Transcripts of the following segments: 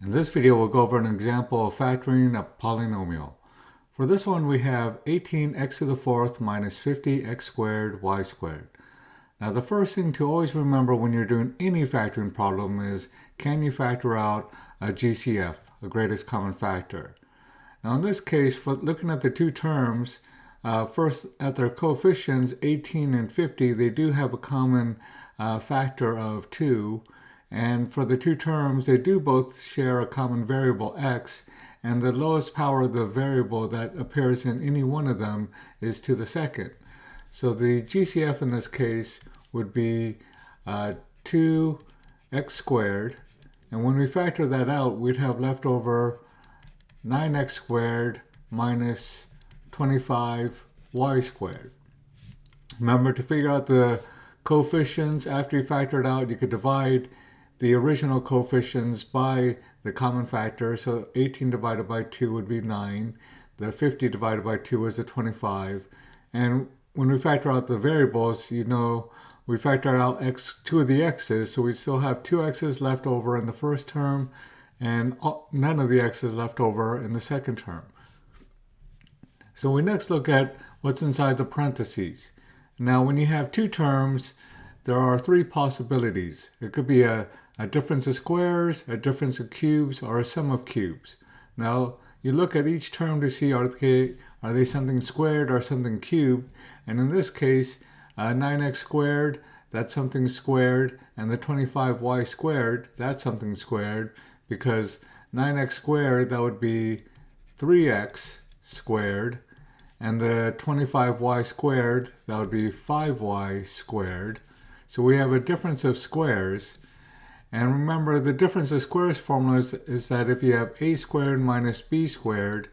In this video, we'll go over an example of factoring a polynomial. For this one, we have 18x to the fourth minus 50x squared y squared. Now, the first thing to always remember when you're doing any factoring problem is, can you factor out a GCF, a greatest common factor? Now, in this case, for looking at the two terms, first at their coefficients, 18 and 50, they do have a common factor of 2. And for the two terms, they do both share a common variable x, and the lowest power of the variable that appears in any one of them is to the second. So the GCF in this case would be 2x squared, and when we factor that out, we'd have left over 9x squared minus 25y squared. Remember, to figure out the coefficients after you factor it out, you could divide the original coefficients by the common factor. So 18 divided by 2 would be 9. The 50 divided by 2 is the 25. And when we factor out the variables, you know, we factor out two of the x's, so we still have 2 x's left over in the first term and none of the x's left over in the second term. So we next look at what's inside the parentheses. Now, when you have two terms, there are three possibilities. It could be a difference of squares, a difference of cubes, or a sum of cubes. Now, you look at each term to see are they something squared or something cubed. And in this case, 9x squared, that's something squared, and the 25y squared, that's something squared, because 9x squared, that would be 3x squared, and the 25y squared, that would be 5y squared. So we have a difference of squares. And remember, the difference of squares formula is that if you have a squared minus b squared,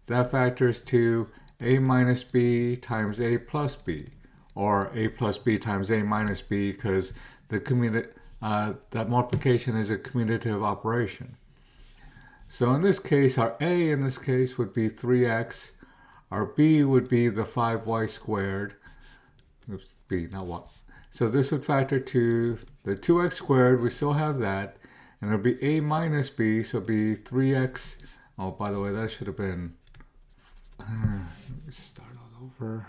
that factors to a minus b times a plus b, or a plus b times a minus b, because that multiplication is a commutative operation. So in this case, our a in this case would be 3x, our b would be the 5y squared, oops, b, not 1. So this would factor to the 2x squared, we still have that, and it'll be a minus b, so it'll be 3x. Oh, by the way, that should have been, let me start all over.